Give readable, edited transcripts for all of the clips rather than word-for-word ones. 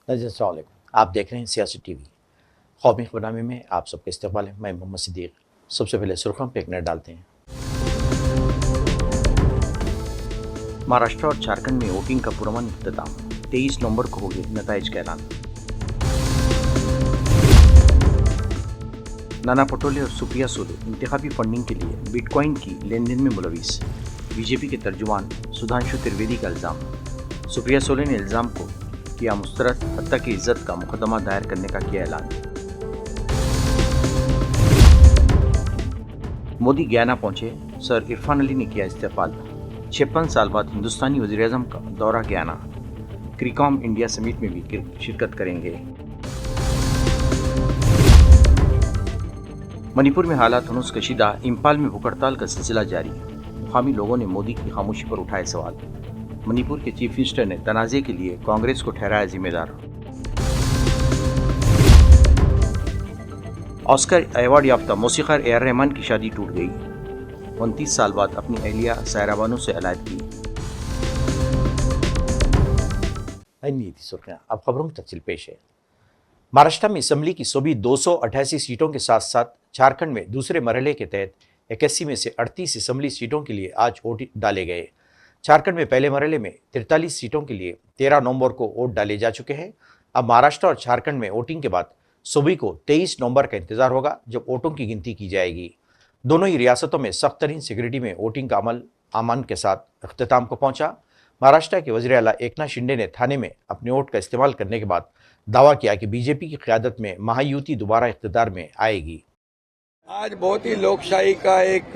अस्सलाम वालेकुम। आप देख रहे हैं सियासी टीवी। कौमी खबरनामे में आप सबका इस्तकबाल है। मैं मोहम्मद सिद्दीक। सबसे पहले सुर्खियों पर एक नज़र डालते हैं। महाराष्ट्र और झारखंड में वोटिंग का पुरअमन इख्तिताम। 23 नवंबर को होगी नताइज का ऐलान। नाना पटोले और सुप्रिया सुले इंतखाबी फंडिंग के लिए बिटकॉइन की लेन देन में मुलविस। बीजेपी के तर्जुमान सुधांशु त्रिवेदी का इल्ज़ाम। सुप्रिया सुले ने इल्ज़ाम को किया मुस्तरद, हत्या की इज्जत का मुकदमा दायर करने का किया ऐलान। मोदी गयाना पहुंचे, सर इरफान अली ने किया इस्तेफाल। 56 साल बाद हिंदुस्तानी वज़ीर-ए-आज़म का दौरा गयाना। क्रिकॉम इंडिया समिट में भी शिरकत करेंगे। मणिपुर में हालात हनूस कशीदा। इम्फाल में भूख हड़ताल का सिलसिला जारी। मुकामी लोगों ने मोदी की खामोशी पर उठाए सवाल। मणिपुर के चीफ मिनिस्टर ने तनाज़े के लिए कांग्रेस को ठहराया जिम्मेदार। ऑस्कर अवार्ड याफ्ता मौसीक़ार ए आर रहमान की शादी टूट गई। 29 साल बाद अपनी अहलिया सायरा बानो से अलहदगी। अब खबरों की तफसील पेश है। महाराष्ट्र में असम्बली की सूबी 288 सीटों के साथ साथ झारखंड में दूसरे मरहले के तहत 81 में से 38 असम्बली सीटों के लिए आज वोट डाले गए। झारखंड में पहले मरहले में 43 सीटों के लिए 13 नवंबर को वोट डाले जा चुके हैं। अब महाराष्ट्र और झारखंड में वोटिंग के बाद सूबे को 23 नवंबर का इंतजार होगा, जब वोटों की गिनती की जाएगी। दोनों ही रियासतों में सख्त तरीन सिक्योरिटी में वोटिंग का अमल अमन के साथ अख्तिताम को पहुंचा। महाराष्ट्र के वज़ीर आला एकनाथ शिंदे ने थाने में अपने वोट का इस्तेमाल करने के बाद दावा किया कि बीजेपी की क़यादत में महायुति दोबारा इक़्तिदार में आएगी। आज बहुत ही लोकशाही का एक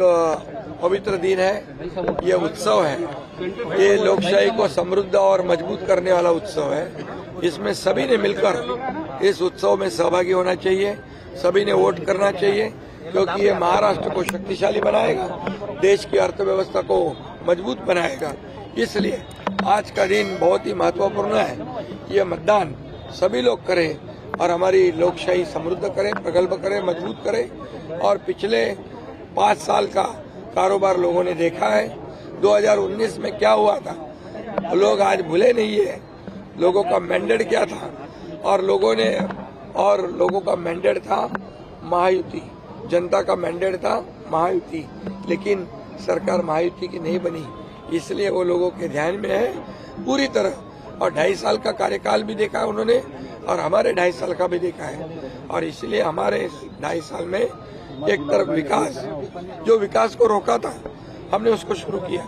पवित्र दिन है। ये उत्सव है, ये लोकशाही को समृद्ध और मजबूत करने वाला उत्सव है। इसमें सभी ने मिलकर इस उत्सव में सहभागी होना चाहिए, सभी ने वोट करना चाहिए, क्योंकि ये महाराष्ट्र को शक्तिशाली बनाएगा, देश की अर्थव्यवस्था को मजबूत बनाएगा। इसलिए आज का दिन बहुत ही महत्वपूर्ण है। ये मतदान सभी लोग करें और हमारी लोकशाही समृद्ध करें, प्रगल्भ करें, मजबूत करें। और पिछले 5 साल का कारोबार लोगों ने देखा है। 2019 में क्या हुआ था, लोग आज भूले नहीं है। लोगों का मैंडेट क्या था, और लोगों का मैंडेट था महायुति। जनता का मैंडेट था महायुति, लेकिन सरकार महायुति की नहीं बनी। इसलिए वो लोगों के ध्यान में है पूरी तरह। और 2.5 साल का कार्यकाल भी देखा है उन्होंने, और हमारे 2.5 साल का भी देखा है। और इसलिए हमारे 2.5 साल में एक तरफ विकास, जो विकास को रोका था हमने उसको शुरू किया।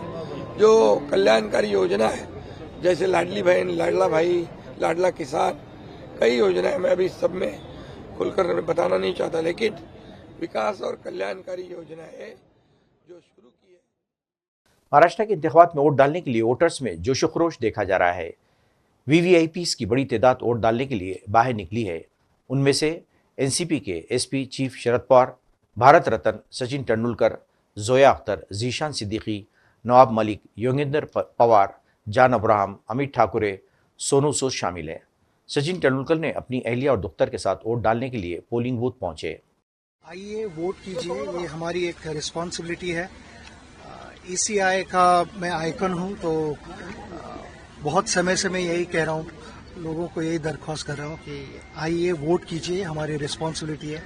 जो कल्याणकारी योजना है, जैसे लाडली बहन, लाडला भाई, लाडला किसान, कई योजनाएं, मैं अभी सब में खुलकर बताना नहीं चाहता, लेकिन विकास और कल्याणकारी योजना है जो शुरू की है। महाराष्ट्र के इंतखाबात में वोट डालने के लिए वोटर्स में जोशो खरोश देखा जा रहा है। वीवीआईपीज़ की बड़ी तादाद वोट डालने के लिए बाहर निकली है। उनमें से एनसीपी के एसपी चीफ शरद पवार, भारत रत्न सचिन तेंदुलकर, जोया अख्तर, जीशान सिद्दीकी, नवाब मलिक, योगेंद्र पवार, जान अब्राहम, अमित ठाकुरे, सोनू सूद शामिल हैं। सचिन तेंदुलकर ने अपनी अहलिया और दुख्तर के साथ वोट डालने के लिए पोलिंग बूथ पहुंचे। आइए वोट कीजिए, ये हमारी एक रिस्पॉन्सिबिलिटी है। ईसीआई का मैं आइकन हूँ, तो बहुत समय से मैं यही कह रहा हूँ, लोगों को यही दरख्वास्त कर रहा हूँ कि आइए वोट कीजिए, हमारी रिस्पॉन्सिबिलिटी है।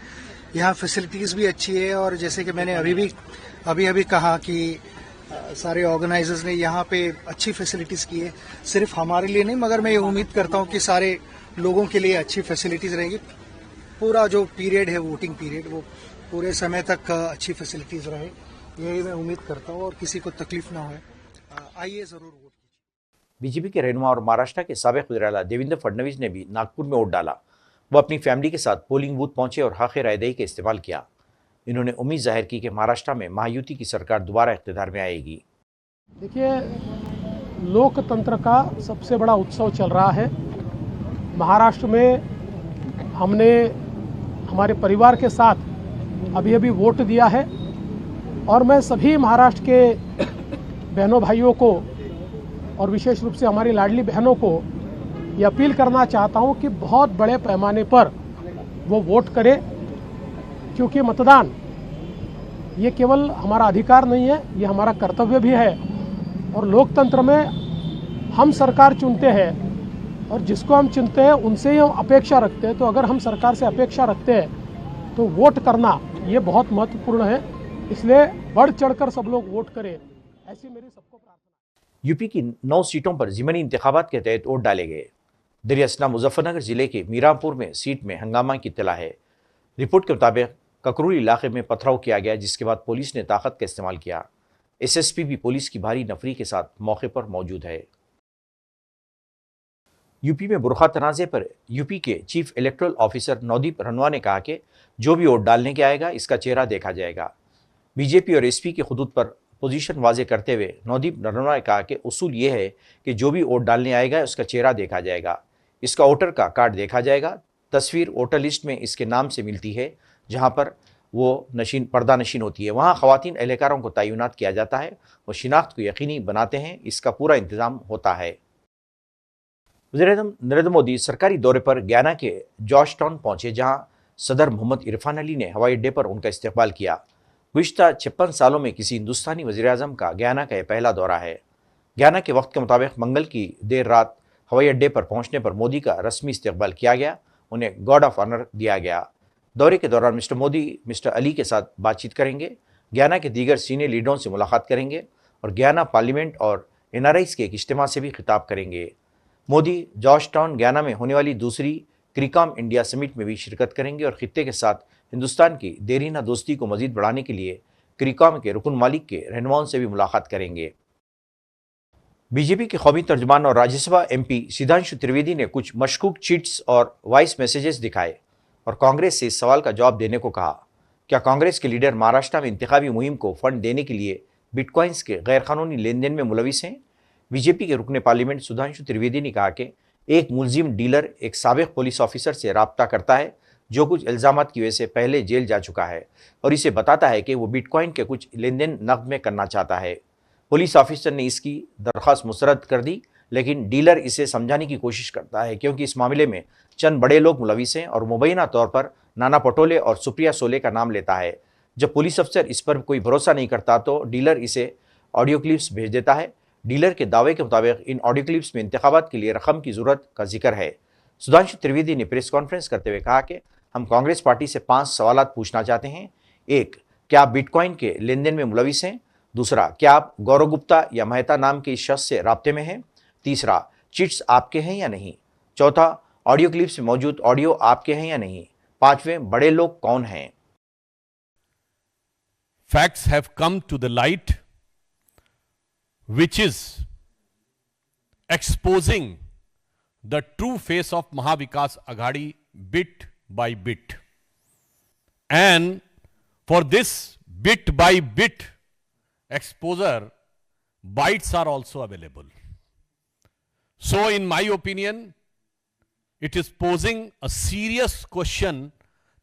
यहाँ फैसिलिटीज़ भी अच्छी है, और जैसे कि मैंने अभी कहा कि सारे ऑर्गेनाइजर्स ने यहाँ पे अच्छी फैसिलिटीज़ की है, सिर्फ हमारे लिए नहीं, मगर मैं ये उम्मीद करता हूँ कि सारे लोगों के लिए अच्छी फैसिलिटीज़ रहेगी। पूरा जो पीरियड है, वोटिंग पीरियड, वो पूरे समय तक अच्छी फैसिलिटीज़ रहे, यही मैं उम्मीद करता हूँ, और किसी को तकलीफ ना हो। आइए ज़रूर वोट कीजिए। बीजेपी के रहनुमा और महाराष्ट्र के साबिक़ वज़ीर आला देवेंद्र फडणवीस ने भी नागपुर में वोट डाला। वो अपनी फैमिली के साथ पोलिंग बूथ पहुंचे और हक़ रायदही का इस्तेमाल किया। इन्होंने उम्मीद जाहिर की कि महाराष्ट्र में महायुति की सरकार दोबारा इक़्तिदार में आएगी। देखिए, लोकतंत्र का सबसे बड़ा उत्सव चल रहा है। महाराष्ट्र में हमने हमारे परिवार के साथ अभी वोट दिया है, और मैं सभी महाराष्ट्र के बहनों भाइयों को, और विशेष रूप से हमारी लाडली बहनों को ये अपील करना चाहता हूं कि बहुत बड़े पैमाने पर वो वोट करें, क्योंकि मतदान ये केवल हमारा अधिकार नहीं है, ये हमारा कर्तव्य भी है। और लोकतंत्र में हम सरकार चुनते हैं, और जिसको हम चुनते हैं उनसे ही हम अपेक्षा रखते हैं। तो अगर हम सरकार से अपेक्षा रखते हैं तो वोट करना ये बहुत महत्वपूर्ण है, इसलिए बढ़ चढ़कर सब लोग वोट करें, ऐसी मेरी सबको प्रार्थना। यूपी की 9 सीटों पर ज़िमनी इंतखाबात के तहत वोट डाले गए। दरियासना मुजफ्फरनगर जिले के मीरापुर में सीट में हंगामा की इत्तला है। रिपोर्ट के मुताबिक ककरूल इलाके में पथराव किया गया, जिसके बाद पुलिस ने ताकत का इस्तेमाल किया। एसएसपी भी पुलिस की भारी नफरी के साथ मौके पर मौजूद है। यूपी में बुरखा तनाज़े पर यूपी के चीफ इलेक्टोरल ऑफिसर नवदीप रनवा ने कहा कि जो भी वोट डालने के आएगा इसका चेहरा देखा जाएगा। बीजेपी और एसपी की हुदूद पर पोजीशन वाजे करते हुए नवदीप रनवा ने कहा कि उसूल ये है कि जो भी वोट डालने आएगा उसका चेहरा देखा जाएगा, इसका वोटर का कार्ड देखा जाएगा, तस्वीर वोटर लिस्ट में इसके नाम से मिलती है, जहां पर वो पर्दा नशीन होती है वहां ख़वातीन एहलकारों को तैनात किया जाता है, वो शिनाख्त को यकीनी बनाते हैं, इसका पूरा इंतज़ाम होता है। वज़ीर-ए-आज़म नरेंद्र मोदी सरकारी दौरे पर गयाना के जॉर्ज टाउन पहुंचे, जहां सदर मोहम्मद इरफान अली ने हवाई अड्डे पर उनका इस्तकबाल किया। गुज़िश्ता 56 सालों में किसी हिंदुस्तानी वज़ीर-ए-आज़म का गयाना का यह पहला दौरा है। गयाना के वक्त के मुताबिक मंगल की देर रात हवाई अड्डे पर पहुंचने पर मोदी का रस्मी इस्तकबाल किया गया, उन्हें गार्ड ऑफ ऑनर दिया गया। दौरे के दौरान मिस्टर मोदी मिस्टर अली के साथ बातचीत करेंगे, गयाना के दीगर सीनियर लीडरों से मुलाकात करेंगे और गयाना पार्लियामेंट और NRIs के एक इज्तिमा से भी खिताब करेंगे। मोदी जॉर्ज टाउन गयाना में होने वाली दूसरी क्रिकॉम इंडिया समिट में भी शिरकत करेंगे और खित्ते के साथ हिंदुस्तान की देरीना दोस्ती को मजीद बढ़ाने के लिए क्रिकॉम के रुकन मालिक के रहनुमाओं से भी मुलाकात करेंगे। बीजेपी के कौमी तर्जुमान और राज्यसभा MP सुधांशु त्रिवेदी ने कुछ मशकूक चीट्स और वॉइस मैसेजेस दिखाए और कांग्रेस से इस सवाल का जवाब देने को कहा, क्या कांग्रेस के लीडर महाराष्ट्र में इंतखाबी मुहिम को फंड देने के लिए बिटकॉइंस के गैरकानूनी लेन देन में मुलविस हैं? बीजेपी के रुकने पार्लियामेंट सुधांशु त्रिवेदी ने कहा कि एक मुलजिम डीलर एक साबिक पुलिस ऑफिसर से रब्ता करता है जो कुछ इल्ज़ामात की वजह से पहले जेल जा चुका है और इसे बताता है कि वो बिटकॉइन के कुछ लेन देन नकद में करना चाहता है। पुलिस ऑफिसर ने इसकी दरख्वास्त मुस्तरद कर दी, लेकिन डीलर इसे समझाने की कोशिश करता है क्योंकि इस मामले में चंद बड़े लोग मुलविस हैं और मुबैना तौर पर नाना पटोले और सुप्रिया सोले का नाम लेता है। जब पुलिस अफसर इस पर कोई भरोसा नहीं करता तो डीलर इसे ऑडियो क्लिप्स भेज देता है। डीलर के दावे के मुताबिक इन ऑडियो क्लिप्स में इंतखाबात के लिए रकम की ज़रूरत का जिक्र है। सुधांशु त्रिवेदी ने प्रेस कॉन्फ्रेंस करते हुए कहा कि हम कांग्रेस पार्टी से 5 सवालात पूछना चाहते हैं। 1, क्या आप बिटकॉइन के लेन देन में मुलविस हैं? दूसरा, क्या आप गौरव गुप्ता या मेहता नाम के इस शख्स से राब्ते में हैं? तीसरा, चिट्स आपके हैं या नहीं? चौथा, ऑडियो क्लिप्स में मौजूद ऑडियो आपके हैं या नहीं? पांचवें, बड़े लोग कौन हैं? Facts have come to the light which is exposing the true face of Mahavikas Aghadi bit by bit. And for this bit by bit exposure, bytes are also available. So in my opinion, it is posing a serious question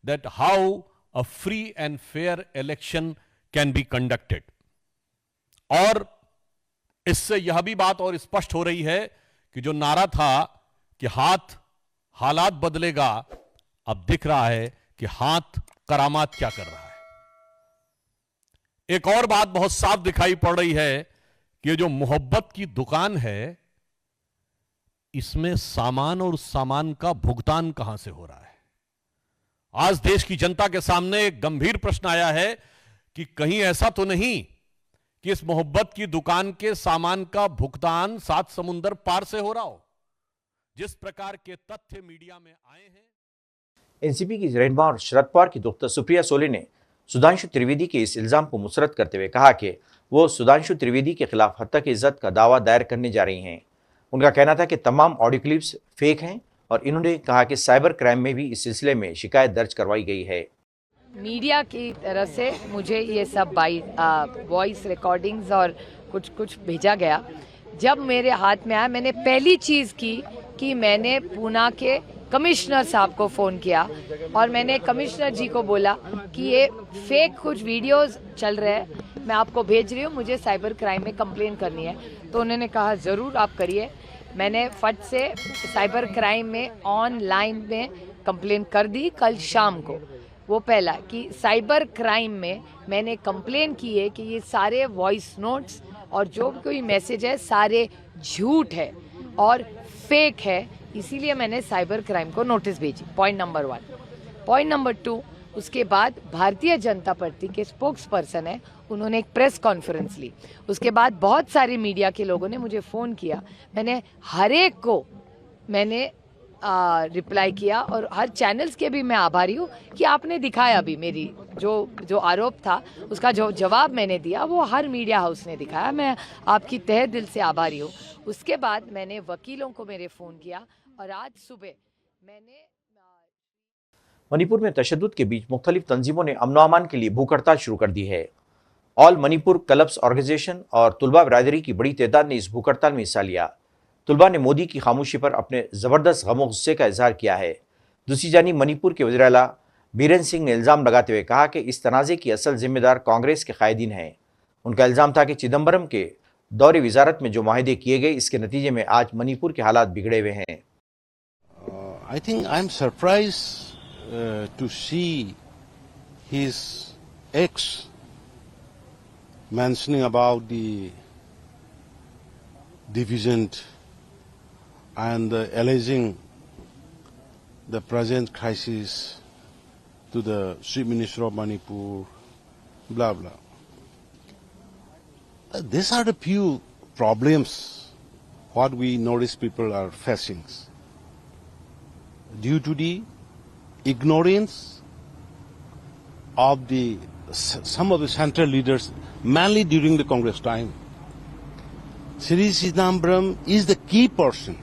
that how a free and fair election can be conducted. और इससे यह भी बात और स्पष्ट हो रही है कि जो नारा था कि हालात बदलेगा, अब दिख रहा है कि हाथ करामात क्या कर रहा है। एक और बात बहुत साफ दिखाई पड़ रही है कि ये जो मोहब्बत की दुकान है, इसमें सामान और उस सामान का भुगतान कहां से हो रहा है। आज देश की जनता के सामने एक गंभीर प्रश्न आया है कि कहीं ऐसा तो नहीं कि इस मोहब्बत की दुकान के सामान का भुगतान 7 समुंदर पार से हो रहा हो। जिस प्रकार के तथ्य मीडिया में आए हैं। एनसीपी की रहनुमा और शरद पवार की दोस्त सुप्रिया सोले ने सुधांशु त्रिवेदी के इस इल्जाम को मुस्तरद करते हुए कहा कि वो सुधांशु त्रिवेदी के खिलाफ हत्या इज्जत का दावा दायर करने जा रही हैं। उनका कहना था कि तमाम ऑडियो क्लिप्स फेक हैं और इन्होंने कहा कि साइबर क्राइम में भी इस सिलसिले में शिकायत दर्ज करवाई गई है। मीडिया की तरफ से मुझे ये सब वॉइस रिकॉर्डिंग्स और कुछ भेजा गया। जब मेरे हाथ में आया, मैंने पहली चीज़ की कि मैंने पूना के कमिश्नर साहब को फ़ोन किया और मैंने कमिश्नर जी को बोला कि ये फेक कुछ वीडियोस चल रहे हैं, मैं आपको भेज रही हूँ, मुझे साइबर क्राइम में कंप्लेन करनी है। तो उन्होंने कहा ज़रूर आप करिए। मैंने फट से साइबर क्राइम में ऑनलाइन में कंप्लेन कर दी कल शाम को। वो पहला कि साइबर क्राइम में मैंने कंप्लेन की है कि ये सारे वॉइस नोट्स और जो कोई मैसेज है सारे झूठ है और फेक है, इसीलिए मैंने साइबर क्राइम को नोटिस भेजी, पॉइंट नंबर 1। पॉइंट नंबर 2, उसके बाद भारतीय जनता पार्टी के स्पोक्स पर्सन है, उन्होंने एक प्रेस कॉन्फ्रेंस ली। उसके बाद बहुत सारे मीडिया के लोगों ने मुझे फ़ोन किया, मैंने हर एक को मैंने रिप्लाई किया, और हर चैनल्स के भी मैं आभारी हूँ कि आपने दिखाया भी मेरी जो आरोप था उसका जो जवाब मैंने दिया वो हर मीडिया हाउस ने दिखाया। मैं आपकी तहे दिल से आभारी हूँ। उसके बाद मैंने वकीलों को मेरे फ़ोन किया और आज सुबह मैंने मणिपुर में तशद्दुद के बीच मुख्तलिफ तंजीमों ने अमन अमान के लिए भूख हड़ताल शुरू कर दी है। ऑल मणिपुर क्लब्स ऑर्गेनाइजेशन और तुलबा बिरादरी की बड़ी तादाद ने इस भूख हड़ताल में हिस्सा लिया। तुलबा ने मोदी की खामोशी पर अपने ज़बरदस्त गम और गुस्से का इजहार किया है। दूसरी जानिब मणिपुर के वज़ीर आला बीरेन सिंह ने इल्ज़ाम लगाते हुए कहा कि इस तनाज़े की असल जिम्मेदार कांग्रेस के कायदीन हैं। उनका इल्ज़ाम था कि चिदम्बरम के दौरे वजारत में जो माहिदे किए गए, इसके नतीजे में आज मणिपुर के हालात बिगड़े हुए हैं। I think I'm surprised to see his ex mentioning about the division and alleging the present crisis to the Chief Minister of Manipur, blah blah. These are the few problems what we notice people are facing due to the ignorance of some of the central leaders, mainly during the Congress time. Sri Chidambaram is the key person.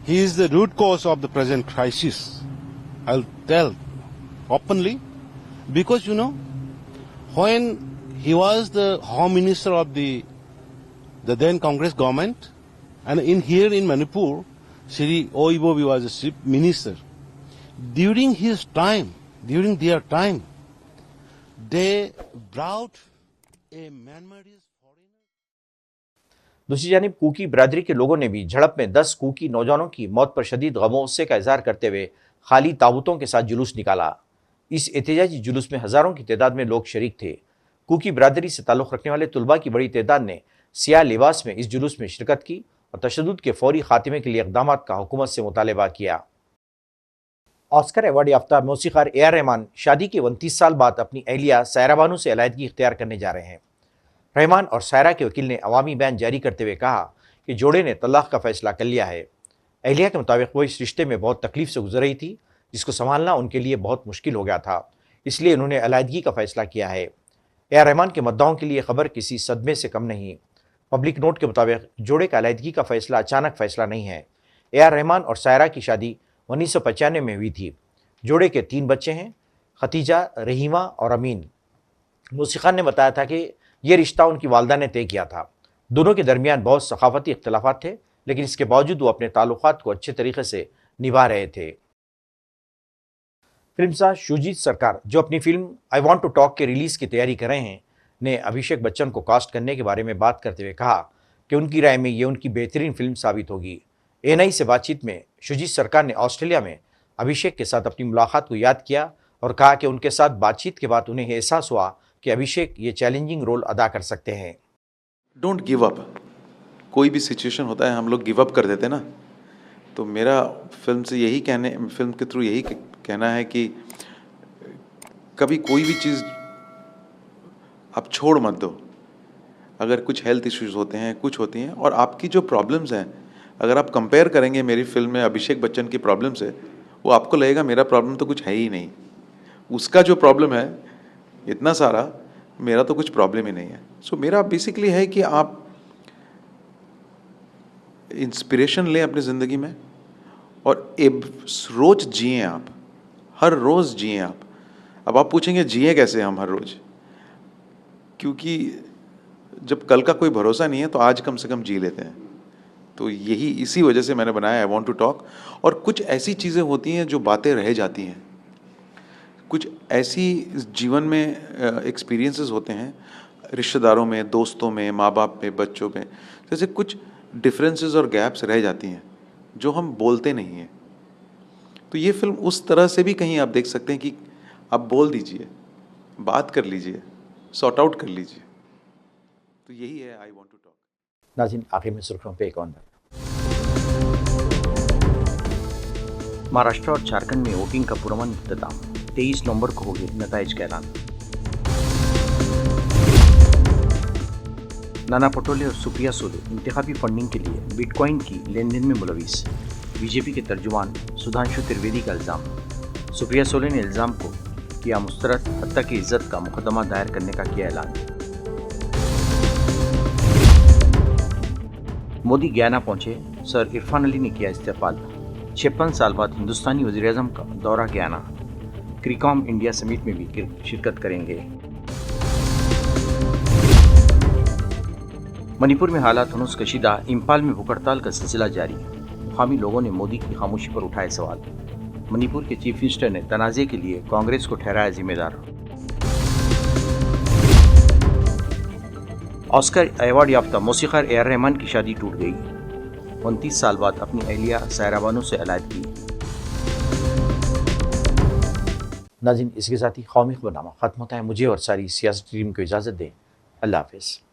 He is the root cause of the present crisis. I'll tell openly, because when he was the Home Minister of the then Congress government, and here in Manipur, Sri Oibobi was the Chief Minister. During their time, they brought a Myanmarese foreigner. दूसरी जानिब cookie बिरादरी के लोगों ने भी झड़प में 10 cookie नौजवानों की मौत पर शदीद गम और गुस्से का इजहार करते हुए खाली ताबूतों के साथ जुलूस निकाला। इस एहतजाजी जुलूस में हजारों की तादाद में लोग शरीक थे। कूकी बिरादरी से ताल्लुक़ रखने वाले तुलबा की बड़ी तादाद ने सियाह लिबास में इस जुलूस में शिरकत की और तशद्दुद के फौरी खात्मे के लिए इक़दाम का हुकूमत से मुतालबा किया। ऑस्कर अवार्ड याफ्ता मौसीक़ार ए आर रहमान शादी के 29 साल बाद अपनी अहलिया सायरा बानू से अलहदगी इख्तियार करने जा रहे हैं। रहमान और सायरा के वकील ने अवामी बयान जारी करते हुए कहा कि जोड़े ने तलाक का फैसला कर लिया है। अहलिया के मुताबिक वो इस रिश्ते में बहुत तकलीफ से गुजर रही थी, जिसको संभालना उनके लिए बहुत मुश्किल हो गया था, इसलिए उन्होंने अलहदगी का फैसला किया है। ए आर रहमान के मुद्दाओं के लिए खबर किसी सदमे से कम नहीं। पब्लिक नोट के मुताबिक जोड़े का अलहदगी का फैसला अचानक फैसला नहीं है। ए आर रहमान और सायरा की शादी 1995 में हुई थी। जोड़े के 3 बच्चे हैं, खतीजा, रहीमा और अमीन। मौसीक़ार ने बताया था कि यह रिश्ता उनकी वालदा ने तय किया था। दोनों के दरमियान बहुत सकाफती इख्तिलाफात थे, लेकिन इसके बावजूद वो अपने ताल्लुकात को अच्छे तरीके से निभा रहे थे। फिल्मसाज शुजीत सरकार, जो अपनी film I want to talk के रिलीज़ की तैयारी कर रहे हैं, ने अभिषेक बच्चन को कास्ट करने के बारे में बात करते हुए कहा कि उनकी राय में ये उनकी बेहतरीन फिल्म साबित होगी। एएनआई से बातचीत में शुजीत सरकार ने ऑस्ट्रेलिया में अभिषेक के साथ अपनी मुलाकात को याद किया और कहा कि उनके साथ बातचीत के बाद उन्हें एहसास हुआ कि अभिषेक ये चैलेंजिंग रोल अदा कर सकते हैं। Don't give up. कोई भी सिचुएशन होता है हम लोग गिव अप कर देते ना, तो मेरा फिल्म के थ्रू यही कहना है कि कभी कोई भी चीज़ आप छोड़ मत दो। अगर कुछ हेल्थ इश्यूज होते हैं, कुछ होती हैं, और आपकी जो प्रॉब्लम्स हैं, अगर आप कंपेयर करेंगे मेरी फिल्म में अभिषेक बच्चन की प्रॉब्लम से, वो आपको लगेगा मेरा प्रॉब्लम तो कुछ है ही नहीं। उसका जो प्रॉब्लम है इतना सारा, मेरा तो कुछ प्रॉब्लम ही नहीं है। सो मेरा बेसिकली है कि आप इंस्पिरेशन लें अपनी ज़िंदगी में और एक रोज़ जिएं, आप हर रोज़ जिएं आप। अब आप पूछेंगे जिए कैसे हम हर रोज़, क्योंकि जब कल का कोई भरोसा नहीं है तो आज कम से कम जी लेते हैं। तो यही इसी वजह से मैंने बनाया आई वॉन्ट टू टॉक। और कुछ ऐसी चीज़ें होती हैं जो बातें रह जाती हैं, कुछ ऐसी जीवन में एक्सपीरियंसेस होते हैं, रिश्तेदारों में, दोस्तों में, माँ बाप में, बच्चों में, जैसे कुछ डिफरेंसेस और गैप्स रह जाती हैं जो हम बोलते नहीं हैं। तो ये फिल्म उस तरह से भी कहीं आप देख सकते हैं कि आप बोल दीजिए, बात कर लीजिए, सॉर्ट आउट कर लीजिए। तो यही है आई वॉन्ट टू टॉक। नाज़रीन, आखिर में सुर्खियों पे एक और नज़र। महाराष्ट्र और झारखंड में वोटिंग का पुरअमन इख्तिताम, 23 नवंबर को होगी नताइज का ऐलान। नाना पटोले और सुप्रिया सुले इंतखाबी फंडिंग के लिए बिटकॉइन की लेन देन में मुलविस, बीजेपी के तर्जुमान सुधांशु त्रिवेदी का इल्ज़ाम। सुप्रिया सुले ने इल्ज़ाम को किया मुस्तरद, हत्या की इज्जत का मुकदमा दायर करने का किया ऐलान। मोदी गयाना पहुंचे, सर इरफान अली ने किया इस्तेफाल। 56 साल बाद हिंदुस्तानी वज़ीर-ए-आज़म का दौरा गयाना, क्रिकॉम इंडिया समिट में भी शिरकत करेंगे। मणिपुर में हालात हनुस कशीदा, इम्फाल में भूख हड़ताल का सिलसिला जारी। मुकामी लोगों ने मोदी की खामोशी पर उठाए सवाल। मणिपुर के चीफ मिनिस्टर ने तनाज़े के लिए कांग्रेस को ठहराया जिम्मेदार। ऑस्कर अवार्ड याफ्ता मौसीक़ार ए आर रहमान की शादी टूट गई। 29 साल बाद अपनी अहलिया सायरा बानो से अलहदगी। नाज़रीन, इसके साथ ही कौमी खबरनामा खत्म होता है। मुझे और सारी सियासत टीम को इजाज़त दें। अल्लाह हाफ़िज़।